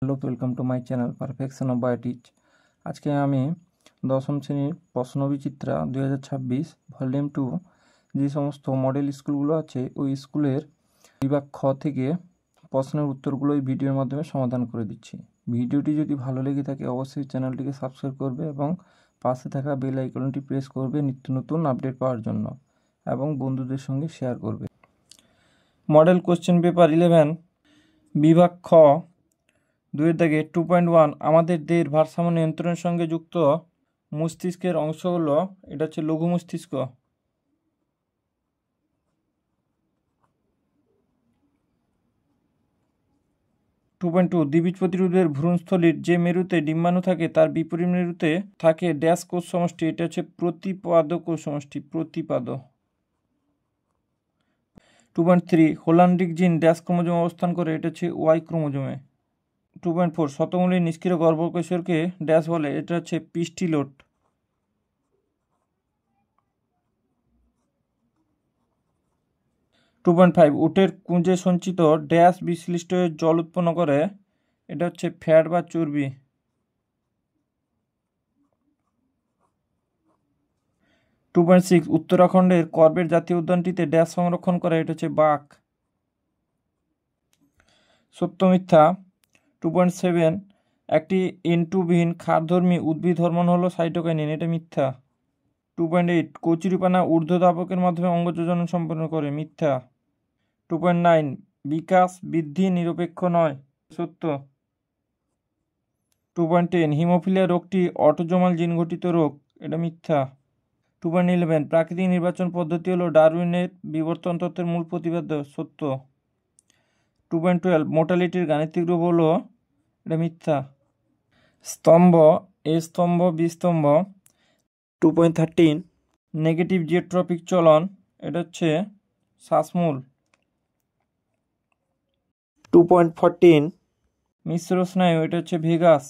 Hello, welcome to my channel perfection of biotech. আজকে আমি দশম শ্রেণীর প্রশ্নবিচিত্রা 2026 ভলিউম 2 যে সমস্ত মডেল স্কুলগুলো আছে ওই স্কুলের বিভাগ খ থেকে প্রশ্নের উত্তরগুলো এই ভিডিওর মাধ্যমে সমাধান করে দিচ্ছি। ভিডিওটি যদি ভালো লেগে থাকে অবশ্যই চ্যানেলটিকে সাবস্ক্রাইব করবে এবং পাশে থাকা বেল আইকনটি প্রেস করবে নিত্য নতুন আপডেট পাওয়ার জন্য এবং বন্ধুদের সঙ্গে শেয়ার করবে। মডেল কোশ্চেন পেপার 11 বিভাগ খ 2.1 আমাদের দেহের ভারসাম্য নিয়ন্ত্রণের সঙ্গে যুক্ত মস্তিষ্কের অংশ হলো, এটা হচ্ছে লঘু মস্তিষ্ক। দ্বিবীজপত্রী উদ্ভিদের ভ্রূণস্থলীর যে মেরুতে ডিম্বাণু থাকে তার বিপরীত মেরুতে থাকে ড্যাশ কোষ সমষ্টি, এটা হচ্ছে প্রতিপাদ কোষ সমষ্টি, প্রতিপাদ। 2.3 হোলান্ডিক জিন ড্যাশ ক্রোমোজোমে অবস্থান করে, এটা হচ্ছে ওয়াই ক্রোমোজোমে। 2.4 শতমূলী নিষ্ক্রিয় গর্ভকোষকে ড্যাশ বলে, এটা হচ্ছে পিস্টিলোট। 2.5 উটের কুঁজে সঞ্চিত ড্যাশ বিশ্লিষ্ট জল উৎপন্ন করে, এটা হচ্ছে ফ্যাট বা চর্বি। 2.6 উত্তরাখণ্ডের করবেট জাতীয় উদ্যানটিতে ড্যাশ সংরক্ষণ করে, এটা হচ্ছে বাঘ। সত্য মিথ্যা। 2.7 একটি এন্টুবিহীন ক্ষারধর্মী উদ্ভিদ হরমোন হলো সাইটোকাইনিন, এটা মিথ্যা। 2.8 কচুরিপানা ঊর্ধ্বধাবকের মাধ্যমে অঙ্গ যোজন সম্পন্ন করে, মিথ্যা। 2.9 বিকাশ বৃদ্ধি নিরপেক্ষ নয়, সত্য। 2.10 হিমোফিলিয়া রোগটি অটোজোমাল জিন ঘটিত রোগ, এটা মিথ্যা। 2.11 প্রাকৃতিক নির্বাচন পদ্ধতি হলো ডারউইনের বিবর্তন তত্ত্বের মূল প্রতিপাদ্য, সত্য। 2.12 মোটালিটির গাণিতিক রূপ হলো, এটা মিথ্যা। স্তম্ভ এ স্তম্ভ বি স্তম্ভ। 2.13 নেগেটিভ জিওট্রপিক চলন, এটা হচ্ছে শ্বাসমূল। 2.14 মিশ্র স্নায়ু, এটা হচ্ছে ভেগাস।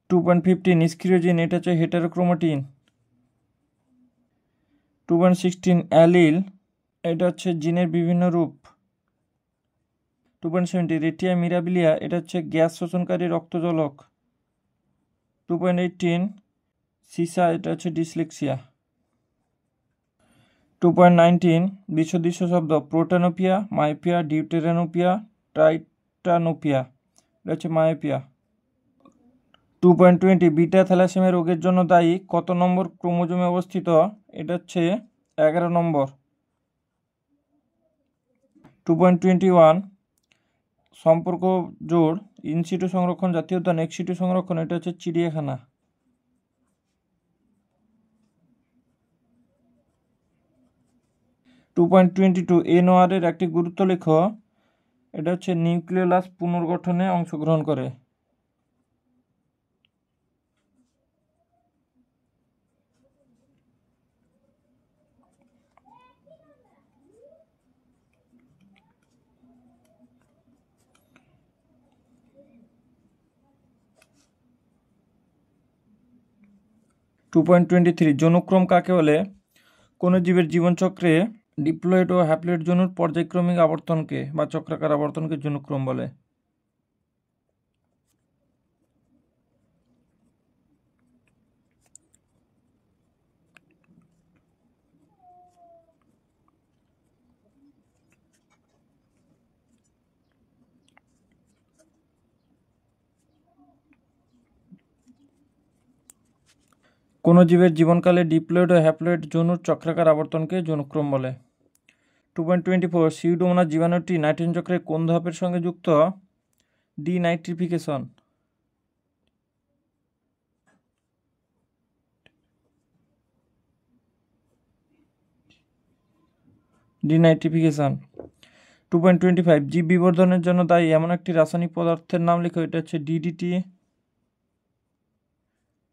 2.15 নিষ্ক্রিয় জিন, এটা হচ্ছে হেটারোক্রোমাটিন। 2.16 অ্যালিল, এটা হচ্ছে জিনের বিভিন্ন রূপ। 2.17 রেটিয়া মিরাবিলিয়া, এটা হচ্ছে গ্যাস শোষণকারী রক্তজলক। 2.18 সিসা, এটা হচ্ছে ডিসলেক্সিয়া। 2.19 বিসদৃশ্য শব্দ প্রোটানোপিয়া, মায়োপিয়া, ডিউটেরানোপিয়া, টাইটানোপিয়া, এটা হচ্ছে মায়োপিয়া। 2.20 বিটা থ্যালাসেমিয়া রোগের জন্য দায়ী কত নম্বর ক্রোমোজোমে অবস্থিত, এটা হচ্ছে 11 নম্বর। 2.21 সম্পর্ক জোড় ইনসিটু সংরক্ষণ জাতীয় উদ্যান, এক্সিটু সংরক্ষণ, এটা হচ্ছে চিড়িয়াখানা। 2.22 এনওআর এর একটি গুরুত্ব লেখ, এটা হচ্ছে নিউক্লিওলাস পুনর্গঠনে অংশগ্রহণ করে। 2.23 যৌনক্রম কাকে বলে? কোন জীবের জীবনচক্রে ডিপ্লয়েড ও হ্যাপ্লয়েড যৌনুর পর্যায়ক্রমিক আবর্তনকে বা চক্রাকার আবর্তনকে যৌনক্রম বলে। কোন জীবের জীবনকালে ডিপ্লয়েড ও হ্যাপ্লয়েড যৌনুর চক্রাকার আবর্তনকে যৌনক্রম বলে। 2.24 সিউডোমোনাস জীবাণুটি নাইট্রোজেন চক্রের কোন ধাপের সঙ্গে যুক্ত? ডিনাইট্রিফিকেশন। 2.25 জীব বিবর্ধনের জন্য দায়ী এমন একটি রাসায়নিক পদার্থের নাম লেখো, এটা হচ্ছে ডিডিটি,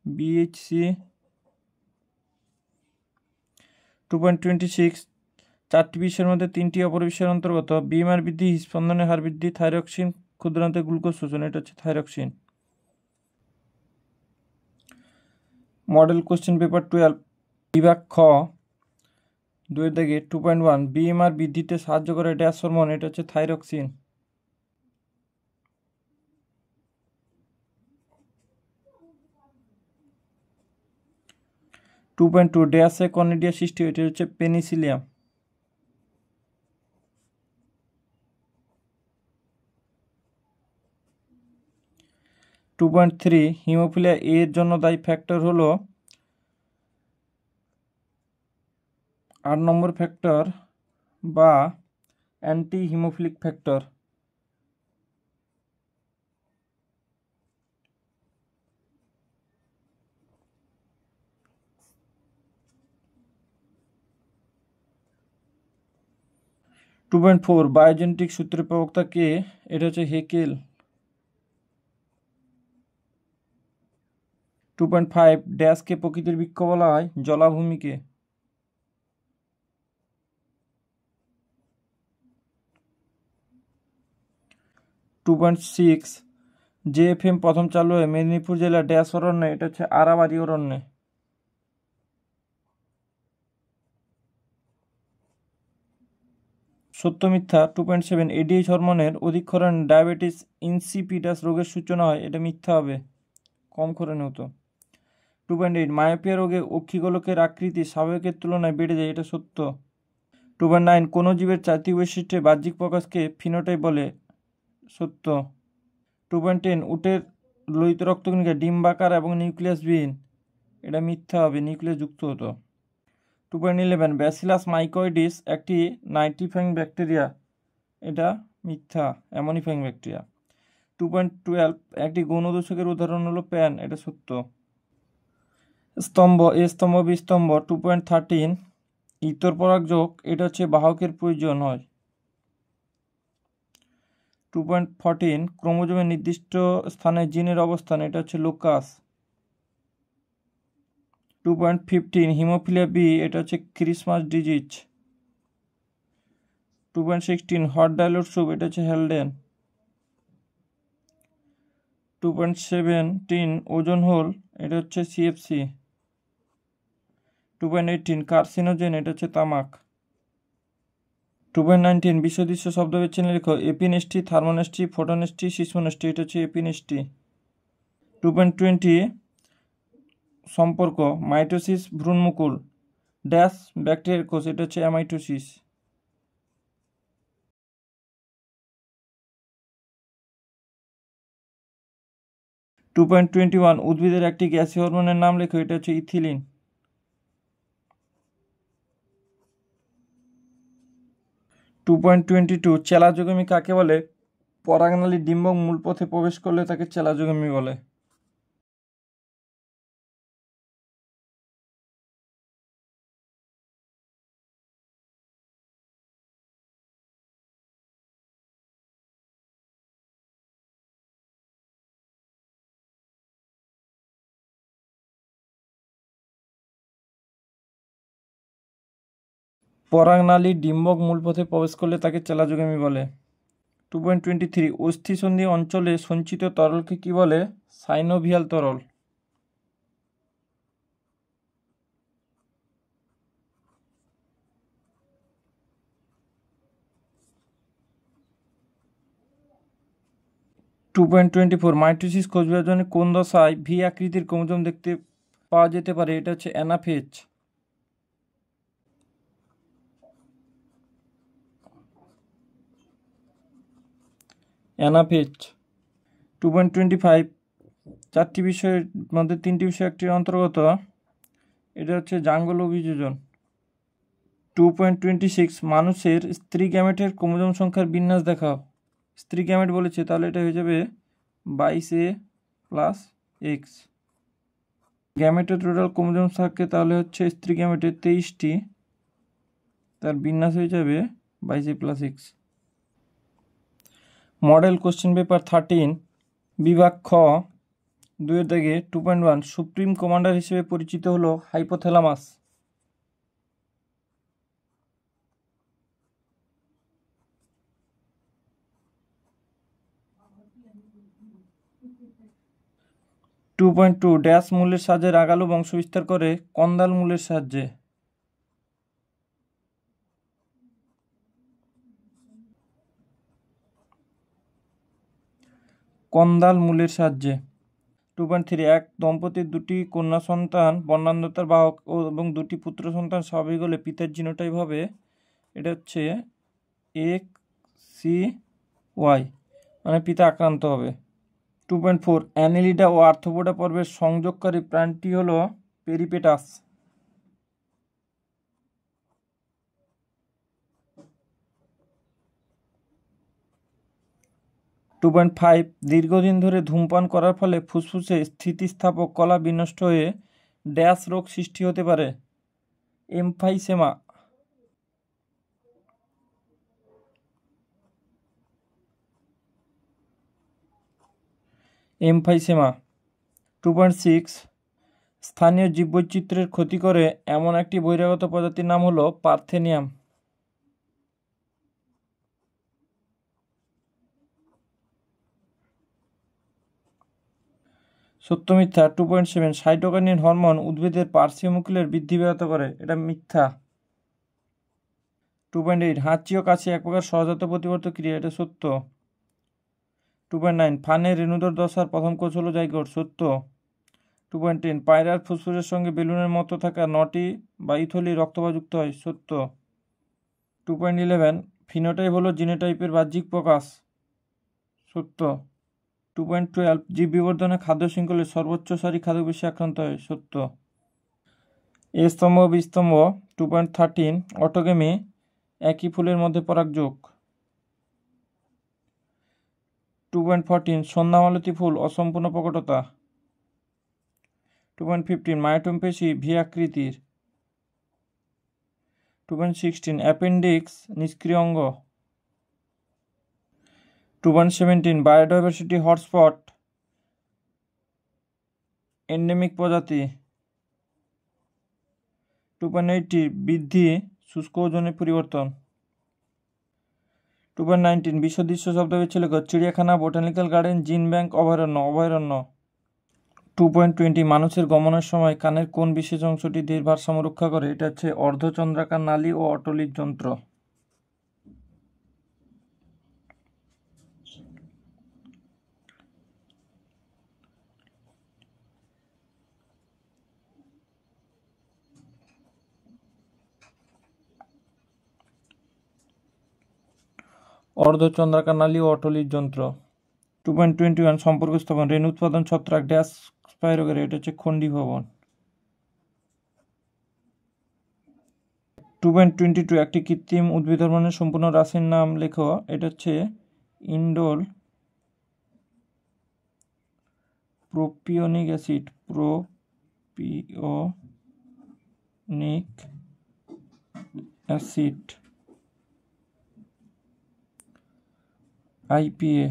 বিএইচসি। 2.26 চারটি বিশ্বের মধ্যে তিনটি অপরিবিশ্বের অন্তর্গত। বিএমআর বৃদ্ধি, স্পন্দনের হার বৃদ্ধি, থাইরক্সিন, ক্ষুদ্রান্তে গ্লুকোজ শোষণ, এটা হচ্ছে থাইরক্সিন। মডেল কোশ্চেন পেপার 12 বিভাগ খ 2.1 বিএমআর বৃদ্ধিতে সাহায্য করে ড্যাশ হরমোন, এটা হচ্ছে থাইরক্সিন। 2.2 ড্যাশে কর্নিডিয়া সৃষ্টি হয়, এটা হচ্ছে পেনিসিলিয়াম। 2.3 হিমোফিলিয়া এ এর জন্য দায়ী ফ্যাক্টর হলো 8 নম্বর ফ্যাক্টর বা anti haemophilic factor. Two point four biogenetic সূত্রের প্রবক্তা কে? এটা হচ্ছে হেকেল। 2.5 ড্যাশকে প্রকৃতির বৃক্ষ বলা হয়? জলাভূমিকে। 2.6 যে এফএম প্রথম চালু হয় মেদিনীপুর জেলার ড্যাশ অরণ্যে? এটা হচ্ছে আরাবাড়ি অরণ্যে। সত্য মিথ্যা 2.7 এডিএইচ হরমোনের অধিক্ষরণে ডায়াবেটিস ইনসিপিডাস রোগের সূচনা হয়? এটা মিথ্যা হবে, কম ক্ষরণে হতো। 2.8 মায়োপিয়া রোগে অক্ষিগোলকের আকৃতি স্বাভাবিকের তুলনায় বেড়ে যায়? এটা সত্য। 2.9 কোনো জীবের জাতীয় বৈশিষ্ট্যে বাহ্যিক প্রকাশকে ফিনোটাইপ বলে? সত্য। 2.10 উটের লোহিত রক্তকণিকা ডিম্বাকার এবং নিউক্লিয়াসবিহীন? এটা মিথ্যা হবে, নিউক্লিয়াস যুক্ত হতো। 2.11 ব্যাসিলাস মাইকয়েডিস একটি নাইট্রিফাইং ব্যাকটেরিয়া? এটা মিথ্যা, অ্যামোনিফাইং ব্যাকটেরিয়া। 2.12 একটি গৌণদূষকের উদাহরণ হলো প্যান? এটা সত্য। স্তম্ভ এ স্তম্ভ বি স্তম্ভ 2.13 ইতর পরাগযোগ এটা হচ্ছে বাহকের প্রয়োজন হয়। 2.14 ক্রোমোজোমের নির্দিষ্ট স্থানে জিনের অবস্থান? এটা হচ্ছে লোকাস। 2.15 হিমোফিলিয়া বি এটা হচ্ছে Christmas disease. 2.16 hot dilute soup এটা হচ্ছে হেলডেন। 2.17 ওজন হোল এটা হচ্ছে সিএফসি। 2.18 কার্সিনোজেন এটা হচ্ছে তামাক। 2.19 বিশ্বদৃশ্য শব্দ বেছে নিয়ে লেখো। এপিনেস্টি, থার্মোনেস্টি, ফোটোনেস্টি, সিসমোনেস্টি? এটা হচ্ছে এপিনেস্টি। 2.20 সম্পর্ক মাইটোসিস ভ্রূণমুকুল ড্যাশ ব্যাকটেরিয়ার কোষ? এটা হচ্ছে অ্যামাইটোসিস। 2.21 উদ্ভিদের একটি গ্যাসীয় হরমোনের নাম লেখো? এটা হচ্ছে ইথিলিন। 2.22 চেলাজোগামী কাকে বলে? পরাগনালী ডিম্বক মূল পথে প্রবেশ করলে তাকে চেলাজোগামী বলে। পরাগনালী ডিম্বক মূল পথে প্রবেশ করলে তাকে চেলাজোগামী বলে। 2.23 অস্থিসন্ধি অঞ্চলে সঞ্চিত তরলকে কি বলে? সাইনোভিয়াল তরল। 2.24 মাইটোসিস কোষ বিভাজনে কোন দশায় ভি আকৃতির ক্রোমোজোম দেখতে পাওয়া যেতে পারে? এটা হচ্ছে অ্যানাফেজ। অ্যানাফেজ। 2.25 চারটি বিষয়ের মধ্যে তিনটি বিষয় একটির অন্তর্গত? এটা হচ্ছে জাঙ্গল অভিযোজন। 2.26 মানুষের স্ত্রী গ্যামেটের ক্রোমোজোম সংখ্যার বিন্যাস দেখাও। স্ত্রী গ্যামেট বলেছে, তাহলে এটা হয়ে যাবে 22A+X। গ্যামেটের টোটাল ক্রোমোজোম থাকে তাহলে হচ্ছে স্ত্রী গ্যামেটের 23টি, তার বিন্যাস হয়ে যাবে 22A+X। মডেল কোশ্চেন পেপার 13 বিভাগ খ 2-এর দাগে 2.1 সুপ্রিম কমান্ডার হিসেবে পরিচিত হলো hypothalamus? Two point two dash মূলের সাহায্যে রাগালু বংশ বিস্তার করে? কন্দাল মূলের সাহায্যে। কন্দাল মূলের সাহায্যে। 2.3 এক দম্পতির দুটি কন্যা সন্তান বর্ণান্ধতার বাহক এবং দুটি পুত্র সন্তান স্বাভাবিক হলে পিতার জিনোটাইপ হবে, এটা হচ্ছে XCY, মানে পিতা আক্রান্ত হবে। 2.4 অ্যানেলিডা ও আর্থ্রোপোডা পর্বের সংযোগকারী প্রাণীটি হলো পেরিপেটাস। 2.5 দীর্ঘদিন ধরে ধূমপান করার ফলে ফুসফুসে স্থিতিস্থাপক কলা বিনষ্ট হয়ে ড্যাশ রোগ সৃষ্টি হতে পারে, এমফাইসেমা। এমফাইসেমা। 2.6 স্থানীয় জীববৈচিত্র্যের ক্ষতি করে এমন একটি বহিরাগত প্রজাতির নাম হলো পার্থেনিয়াম। সত্য মিথ্যা। 2.7 সাইটোকাইনিন হরমোন উদ্ভিদের পার্শ্বমুকুলের বৃদ্ধি ব্যাহত করে, এটা মিথ্যা। 2.8 হাঁচি ও কাশি এক প্রকার সহজাত প্রতিবর্তক ক্রিয়া, এটা সত্য। 2.9 ফানের রেণুধর দশার প্রথম কোষ হলো জাইগোট, সত্য। 2.10 পায়রার ফুসফুসের সঙ্গে বেলুনের মতো থাকা 9টি বায়ুথলি রক্তবাহ যুক্ত হয়, সত্য। 2.11 ফিনোটাইপ হলো জিনোটাইপের বাহ্যিক প্রকাশ, সত্য। 2.12 জীব বিবর্ধনে খাদ্য শৃঙ্খলের সর্বোচ্চ সারি খাদ্য বেশি আক্রান্ত হয়, সত্য। এ স্তম্ভ বি স্তম্ভ। 2.13 অটোগেমি একই ফুলের মধ্যে পরাগযোগ। 2.14 সন্ধ্যামালতী ফুল অসম্পূর্ণ প্রকটতা। 2.15 মায়োটোম পেশি ভি আকৃতির। 2.16 অ্যাপেন্ডিক্স নিষ্ক্রিয় অঙ্গ। 2.17 বায়োডাইভার্সিটি হটস্পট এন্ডেমিক প্রজাতি। 2.80 বৃদ্ধি শুষ্ক ওজনের পরিবর্তন। 2.19 বিশ্ব দৃশ্য শব্দগুচ্ছ লেখ চিড়িয়াখানা, বোটানিক্যাল গার্ডেন, জিন ব্যাংক, অভয়ারণ্য। 2.20 মানুষের গমনের সময় কানের কোন বিশেষ অংশটি দেহের ভারসাম্য রক্ষা করে, এটা হচ্ছে অর্ধচন্দ্রাকার নালী ও অটলির যন্ত্র। অর্ধচন্দ্রাকার নালী ও অটলির যন্ত্র। 2.21 সম্পর্ক স্থাপন রেণু উৎপাদন ছত্রাক ড্যাশ স্পাইরোগেরা, এটা হচ্ছে খণ্ডী ভবন। 2.22 একটি কৃত্রিম উদ্ভিদ হরমোনের সম্পূর্ণ রাশির নাম লেখো, এটা হচ্ছে indole propionic acid, propionic acid IPA।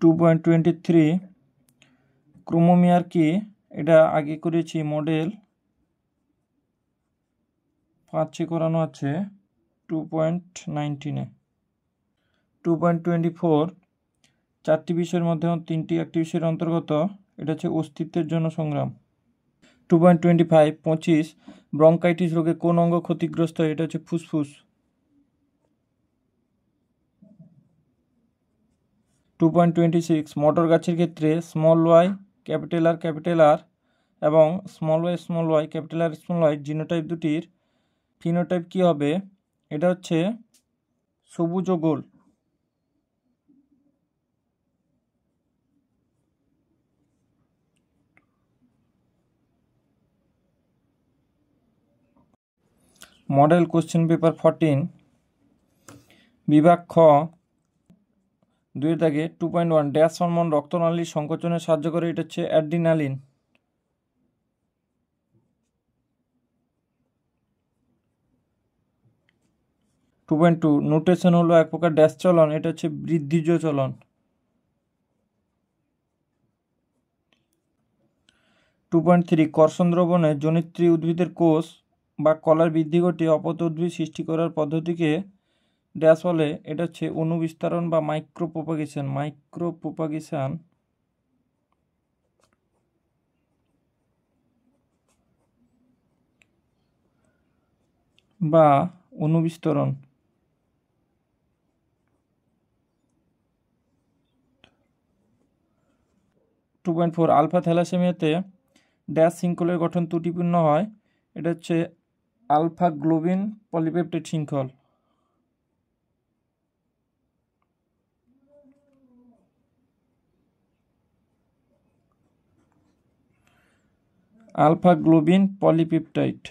2.23 chromomere কি, এটা আগে করেছি মডেল 5 করানো আছে 2.19-এ। 2.24 চারটি বিষয়ের মধ্যে 3টি একটি বিষয়ের অন্তর্গত, এটা হচ্ছে অস্তিত্বের জন্য সংগ্রাম। 2.25 ব্রঙ্কাইটিস রোগে কোন অঙ্গ ক্ষতিগ্রস্ত হয়, এটা হচ্ছে ফুসফুস। 2.26 মটর গাছের ক্ষেত্রে স্মল ওয়াই ক্যাপিটাল আর এবং small Y capital R genotype দুটির ফিনোটাইপ কি হবে, এটা হচ্ছে সবুজ ও গোল। মডেল কোশ্চেন পেপার 14 বিভাগ খ 2 2.1 ড্যাশ হরমোন রক্তনালীর সংকোচনে সাহায্য করে, এটা হচ্ছে অ্যাড্রিনালিন। 2.2 নোটেশন হলো এক প্রকার ড্যাশ চলন, এটা হচ্ছে বৃদ্ধিজ চলন। 2.3 কর্ষণ দ্রবণে জনিত্রী উদ্ভিদের কোষ বা কলার বৃদ্ধি ঘটিয়ে অপত্য উদ্ভিদ সৃষ্টি করার পদ্ধতিকে ড্যাশ বলে, এটা হচ্ছে অনুবিস্তারণ বা মাইক্রোপ্রোপাগেশন বা অনুবিস্তরণ। 2.4 আলফা থ্যালাসেমিয়াতে ড্যাশ শৃঙ্খলের গঠন ত্রুটিপূর্ণ হয়। এটা হচ্ছে আলফা গ্লোবিন পলিপেপটাইড শৃঙ্খল। Alpha globin polypeptide.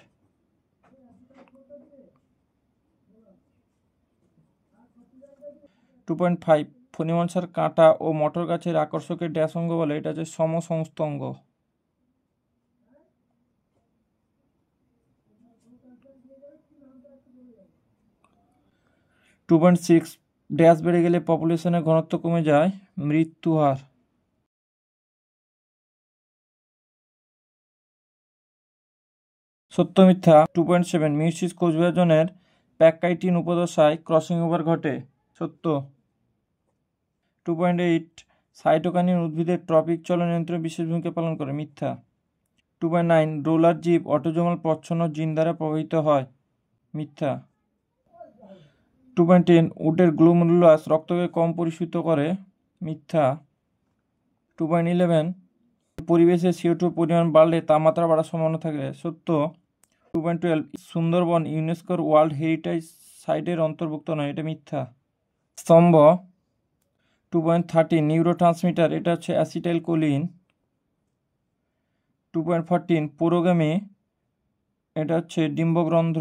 2.5 ফণিমনসার কাঁটা ও মটর গাছের আকর্ষকের ড্যাশ অঙ্গ বলে। এটা হচ্ছে সমসমস্ত অঙ্গ। 2.6 ড্যাশ বেড়ে গেলে পপুলেশনের ঘনত্ব কমে যায়, মৃত্যু হার। সত্য মিথ্যা। 2.7 মিউসিস কোষবিভাজনের প্যাককাইটিন উপদশায় ক্রসিং ওভার ঘটে, সত্য। 2.8 সাইটোকাইনিন উদ্ভিদের ট্রপিক চলন নিয়ন্ত্রণে বিশেষ ভূমিকা পালন করে, মিথ্যা। 2.9 রোলার জীব অটোজোমাল প্রচ্ছন্ন জিন দ্বারা প্রভাবিত হয়, মিথ্যা। 2.10 উটের গ্লোমেরুলাস রক্তকে কম পরিশোধিত করে, মিথ্যা। 2.11 পরিবেশে CO2 পরিমাণ বাড়লে তাপমাত্রা বাড়ার সম্ভাবনা থাকে, সত্য। 2.12 সুন্দরবন ইউনেস্কোর ওয়ার্ল্ড হেরিটেজ সাইটের অন্তর্ভুক্ত নয়, এটা মিথ্যা। স্তম্ভ। 2.13 নিউরোট্রান্সমিটার, এটা হচ্ছে অ্যাসিটাইল কোলিন। 2.14 পুরোগামী, এটা হচ্ছে ডিম্বগ্রন্থ।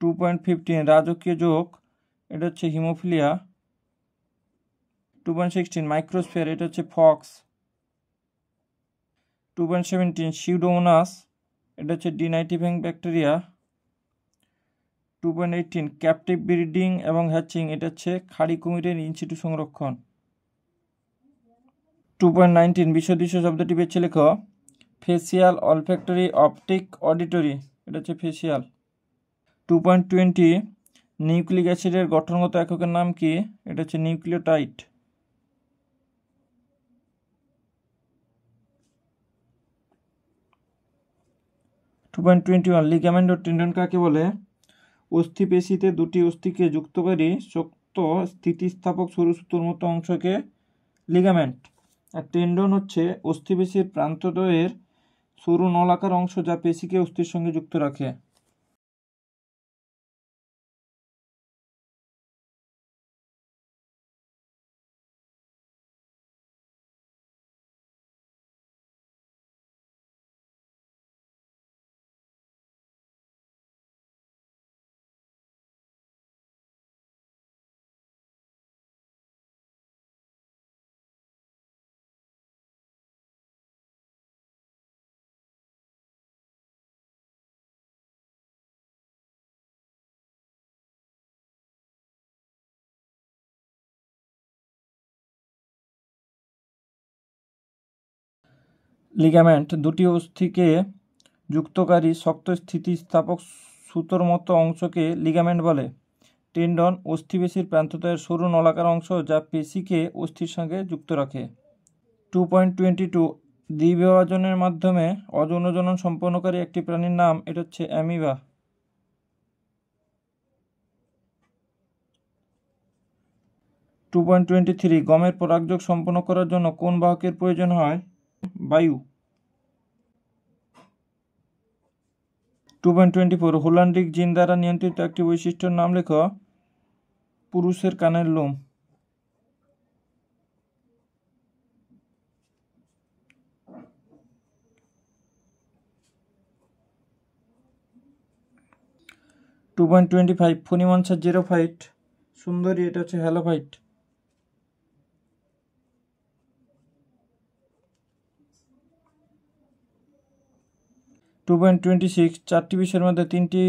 2.15 রাজকীয় যোগ, এটা হচ্ছে হিমোফিলিয়া। 2.16 মাইক্রোস্ফিয়ার, এটা হচ্ছে ফক্স। 2.17 সিউডোমোনাস, এটা হচ্ছে ডিনাইটিফাইং ব্যাকটেরিয়া। 2.18 ক্যাপটিভ ব্রিডিং এবং হ্যাচিং, এটা হচ্ছে খাড়ি কুমিরের ইনসিটু সংরক্ষণ। 2.19 বিশ্বদৃশ্য শব্দটি বেছে লেখো। ফেসিয়াল, অলফ্যাক্টরি, অপটিক, অডিটরি, এটা হচ্ছে ফেসিয়াল। 2.20 নিউক্লিক অ্যাসিডের গঠনগত এককের নাম কি? এটা হচ্ছে নিউক্লিওটাইড। 2.21 লিগামেন্ট ও টেন্ডন কাকে বলে? অস্থিপেশিতে দুটি অস্থিকে যুক্তকারী শক্ত স্থিতিস্থাপক সরু সুতোর মতো অংশকে লিগামেন্ট। আর টেন্ডন হচ্ছে অস্থিপেশির প্রান্তদ্বয়ের সরু নলাকার অংশ যা পেশিকে অস্থির সঙ্গে যুক্ত রাখে। লিগামেন্ট দুটি অস্থিকে যুক্তকারী শক্ত স্থিতিস্থাপক সুতোর মতো অংশকে লিগামেন্ট বলে। টেন্ডন অস্থিপেশির প্রান্তদ্বয়ের সরু নলাকার অংশ যা পেশিকে অস্থির সঙ্গে যুক্ত রাখে। 2.22 দ্বিবিভাজনের মাধ্যমে অযৌন জনন সম্পন্নকারী একটি প্রাণীর নাম, এটা হচ্ছে অ্যামিবা। 2.23 গমের পরাগযোগ সম্পন্ন করার জন্য কোন বাহকের প্রয়োজন হয়? বায়ু। 2.24 হোল্যান্ডিক জিন দ্বারা নিয়ন্ত্রিত একটি বৈশিষ্ট্যের নাম লেখো। পুরুষের কানের লোম। 2.25 ফণিমনসার জেরোফাইট সুন্দরী, এটা হচ্ছে হ্যালোফাইট। 2.26 চারটি বিষয়ের মধ্যে তিনটি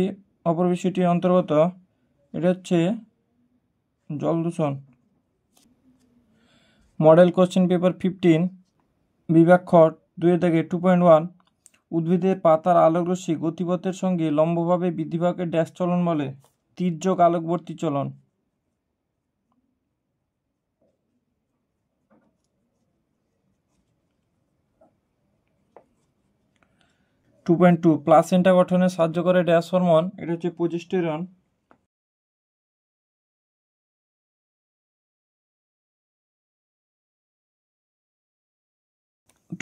অপর বিষয়টির অন্তর্গত, এটা হচ্ছে জল দূষণ। মডেল কোশ্চেন পেপার 15 বিভাগ খ 2.1 উদ্ভিদের পাতার আলোকরশ্মি গতিপথের সঙ্গে লম্বভাবে বৃদ্ধি পাওয়াকে ড্যাশ চলন বলে? তির্যক আলোকবর্তী চলন। 2.2 প্লাসেন্টা গঠনে সাহায্য করে ড্যাশ হরমোন? এটা হচ্ছে প্রোজেস্টেরন।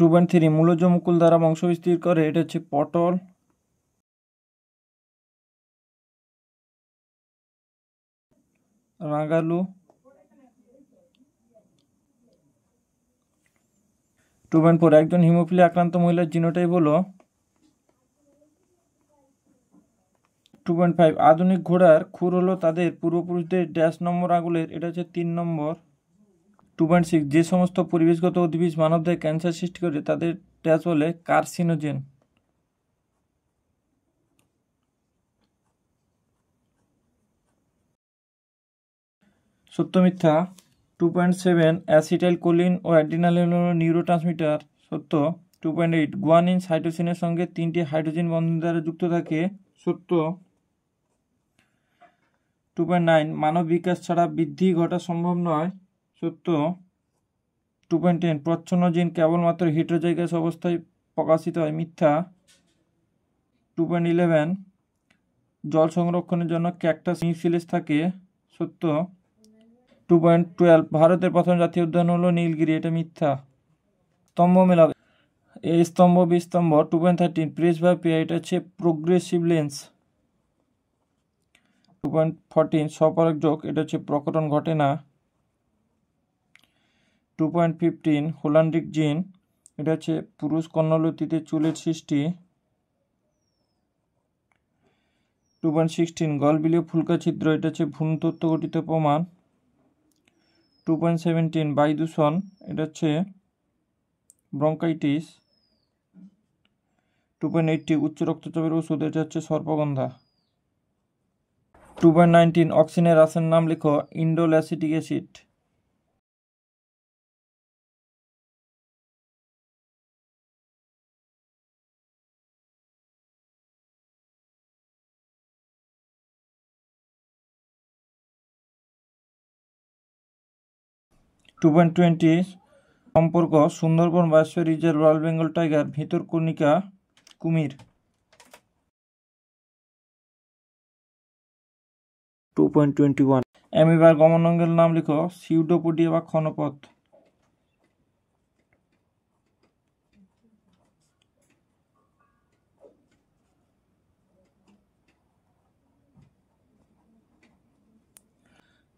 2.3 মূলজ মুকুল দ্বারা বংশবিস্তার করে, এটা হচ্ছে পটল। রাঙালু। 2.4 একজন হিমোফিলিয়া আক্রান্ত মহিলার জিনোটাইপ হলো। 2.5 আধুনিক ঘোড়ার খুর হলো তাদের পূর্বপুরুষদের ড্যাশ নম্বর আঙুলের, এটা হচ্ছে 3 নম্বর। 2.6 যে সমস্ত পরিবেশগত উদ্ভিদ মানবদেহে ক্যান্সার সৃষ্টি করে তাদের ড্যাশ বলে কার্সিনোজেন। সত্য মিথ্যা। 2.7 অ্যাসিটাইল কোলিন ও অ্যাড্রিনালিন হলো নিউরোট্রান্সমিটার, সত্য। 2.8 গুয়ানিন সাইটোসিনের সঙ্গে 3টি হাইড্রোজেন বন্ধন দ্বারা যুক্ত থাকে, সত্য। 2.9 মানব বিকাশ ছাড়া বৃদ্ধি ঘটা সম্ভব নয়, সত্য। 2.10 প্রচ্ছন্ন জিন কেবলমাত্র হিটেরোজাইগাস অবস্থায় প্রকাশিত হয়, মিথ্যা। 2.11 জল সংরক্ষণের জন্য ক্যাকটাস নিউক্লিয়াস থাকে, সত্য। 2.12 ভারতের প্রথম জাতীয় উদ্যান হলো নীলগিরি, এটা মিথ্যা। স্তম্ভ মেলাও, এ স্তম্ভ বি স্তম্ভ। 2.13 প্রেসবায়োপিয়া, এটা হচ্ছে প্রোগ্রেসিভ লেন্স। 2.14 স্বপরাগ যোগ, এটা হচ্ছে প্রকটন ঘটে না। 2.15 হোলান্ডিক জিন, এটা হচ্ছে পুরুষ কর্ণলতিতে চুলের সৃষ্টি। 2.16 গলবিলীয় ফুলকা ছিদ্র, এটা হচ্ছে ভ্রূণতত্ত্ব গঠিত প্রমাণ। 2.17 বায়ু দূষণ, এটা হচ্ছে ব্রঙ্কাইটিস। 2.80 উচ্চ রক্তচাপের ওষুধ, এটা হচ্ছে সর্পগন্ধা। 2.19 অক্সিজেনের রাসায়নিক নাম লেখো। Indole acetic acid. 2.20 সম্পর্ক Sundarban biosphere reserve, royal Bengal tiger, Bhitarkanika কুমির। 2.21 অ্যামিবার গমন অঙ্গের নাম লিখো। সিউডোপোডিয়া বা ক্ষণপথ।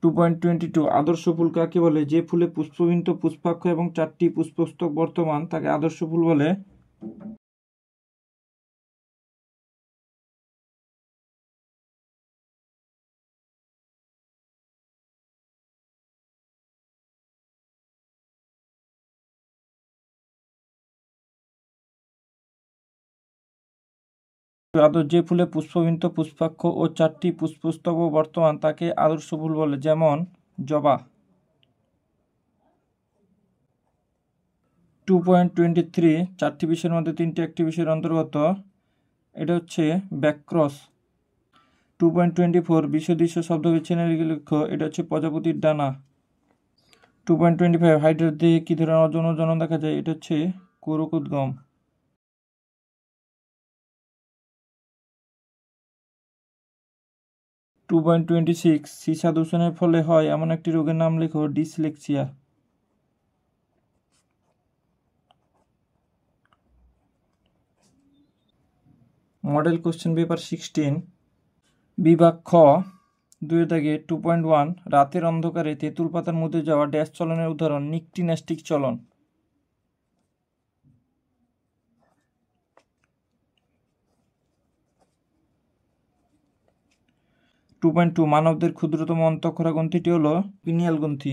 2.22 আদর্শ ফুল কাকে বলে? যে ফুলে পুষ্পবিন্ত, পুষ্পাক্ষ এবং 4টি পুষ্পস্তক বর্তমান তাকে আদর্শ ফুল বলে। 2 যে ফুলে পুষ্পবিন্ত, পুষ্পাক্ষ ও 4টি পুষ্পস্তক বর্তমান তাকে আদর্শ ফুল বলে, যেমন জবা। 2.23 4টি বিষয়ের মধ্যে 3টি একটি বিষয়ের অন্তর্গত, এটা হচ্ছে ব্যাক্রস। 2.24 বিশ্বদৃশ্য শব্দ বিচ্ছিন্ন লিখো, এটা হচ্ছে প্রজাপতির ডানা। 2.25 হাইড্রার দেহে কি ধরনের অযৌন জনন দেখা যায়? এটা হচ্ছে কোরকোদ্গম। 2.26 সীসা দূষণের ফলে হয় এমন একটি রোগের নাম লেখো। ডিসলেক্সিয়া। মডেল কোশ্চেন পেপার 16 বিভাগ খ 2.1 রাতের অন্ধকারে তেঁতুল পাতার মধ্যে যাওয়া ড্যাশ চলনের উদাহরণ। নিকটিন্যাস্টিক চলন। 2.2 মানবদের ক্ষুদ্রতম অন্তঃক্ষরা গ্রন্থিটি হলো পিনিয়াল গ্রন্থি।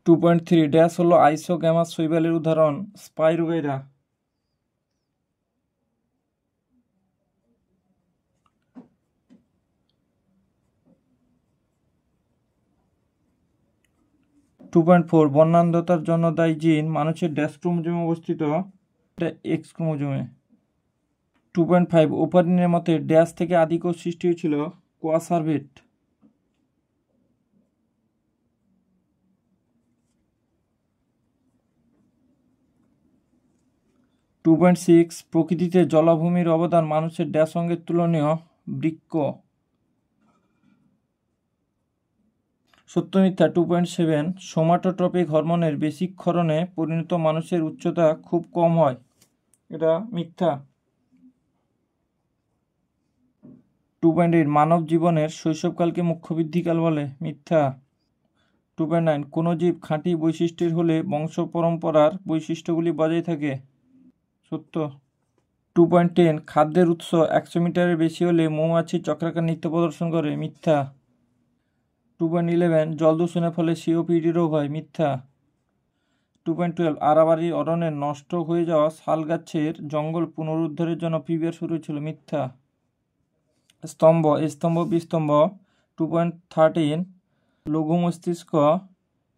2.3 ড্যাশ হলো আইসোগ্যামাস শৈবালের উদাহরণ। স্পাইরোগাইরা। 2.4 বর্ণান্ধতার জন্য দায়ী জিন মানুষের ড্যাশ ক্রোমোজোমে অবস্থিত, এটা এক্স ক্রোমোজোমে। 2.5 ওপারিনের মতে ড্যাশ থেকে আদিকোষ সৃষ্টি হয়েছিল। কোয়াসারভেট। 2.6 প্রকৃতিতে জলাভূমির অবদান মানুষের ড্যাশ অঙ্গের তুলনীয়। বৃক্ক। সত্য মিথ্যা 2.7 সোমাটোট্রপিক হরমোনের বেশি ক্ষরণে পরিণত মানুষের উচ্চতা খুব কম হয়, এটা মিথ্যা। 2.8 মানব জীবনের শৈশবকালকে মুখ্য বৃদ্ধিকাল বলে, মিথ্যা। 2.9 কোনো জীব খাঁটি বৈশিষ্ট্যের হলে বংশ পরম্পরার বৈশিষ্ট্যগুলি বজায় থাকে, সত্য। 2.10 খাদ্যের উৎস 100 মিটারের বেশি হলে মৌমাছি চক্রাকার নৃত্য প্রদর্শন করে, মিথ্যা। 2.11 জল দূষণের ফলে সিওপিডি রোগ হয়, মিথ্যা। 2.12 আরাবারি অরণ্যের নষ্ট হয়ে যাওয়া শাল গাছের জঙ্গল পুনরুদ্ধারের জন্য পিবিআর শুরু হয়েছিল, মিথ্যা। স্তম্ভ স্তম্ভ বিস্তম্ভ 2.13 লঘু মস্তিষ্ক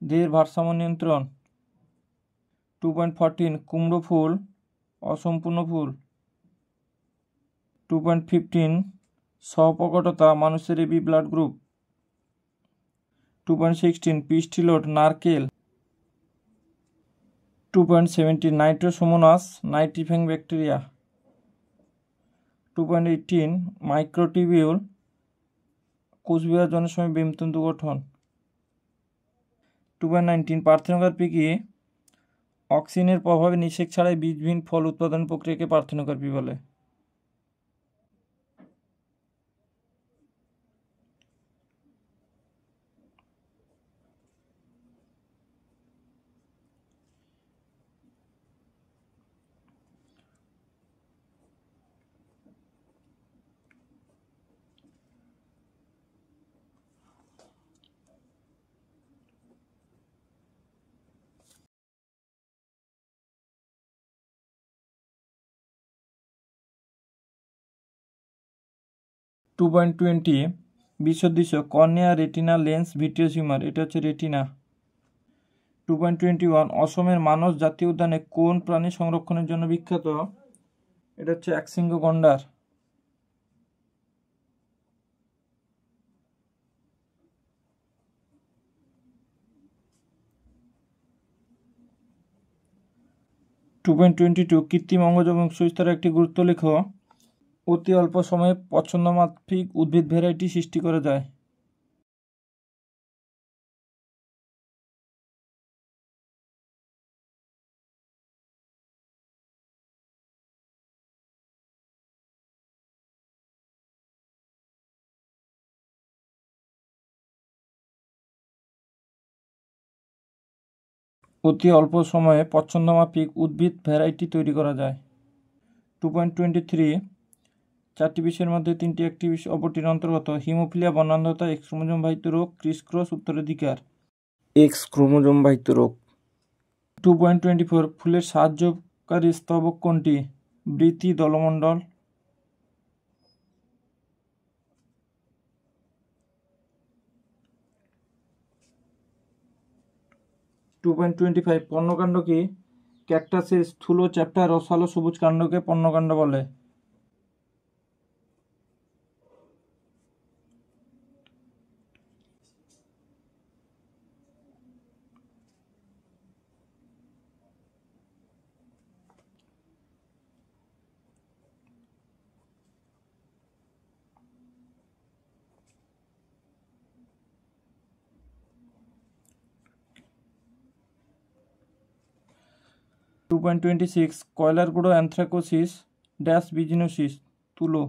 দেহের ভারসাম্য নিয়ন্ত্রণ। 2.14 কুমড়ো ফুল অসম্পূর্ণ ফুল। 2.15 সহপ্রকটতা মানুষের এবি ব্লাড গ্রুপ। 2.16 পিস্টিলোড নারকেল। 2.17 নাইট্রোসোমোনাস নাইট্রিফ্যাং ব্যাকটেরিয়া। 2.18 মাইক্রোটিবিউল কোষ বিভাজনের সময় বেমতন্তু গঠন। 2.19 পার্থেনোকার্পি কি? অক্সিনের প্রভাবে নিষেক ছাড়াই বীজহীন ফল উৎপাদন প্রক্রিয়াকে পার্থেনোকার্পি বলে। টু 2.20 বিসদৃশ্য cornea retina lens vitreous humour, এটা হচ্ছে রেটিনা। 2.21 অসমের মানস জাতীয় উদ্যানে কোন প্রাণী সংরক্ষণের জন্য বিখ্যাত? এটা হচ্ছে একশৃঙ্গ গন্ডার। 2.22 কৃত্রিম অঙ্গজ বংশবিস্তারের একটি গুরুত্ব লেখো। অতি অল্প সময়ে পছন্দমাফিক উদ্ভিদ ভ্যারাইটি সৃষ্টি করা যায়। 2 অল্প সময়ে পছন্দমাফিক উদ্ভিদ ভ্যারাইটি তৈরি করা যায়। 2.23 চারটি বিষয়ের মধ্যে তিনটি একটি অপরটির অন্তর্গত। হিমোফিলিয়া বর্ণান্ধতা, এক্স ক্রোমোজোম বাহিত রোগ, ক্রিস ক্রস উত্তরাধিকার, এক্স ক্রোমোজোম বাহিত রোগ। 2.24 ফুলের সাহায্যকারী স্তবক কোনটি? বৃতি, দলমণ্ডল। 2.25 পর্ণকাণ্ড কি? ক্যাকটাসের স্থূল চ্যাপ্টা রসালো সবুজ কাণ্ডকে পর্ণকাণ্ড বলে। 2.26 কয়লার গুঁড়ো অ্যানথ্রাকোসিস ড্যাশ বিজিনোসিস, তুলো।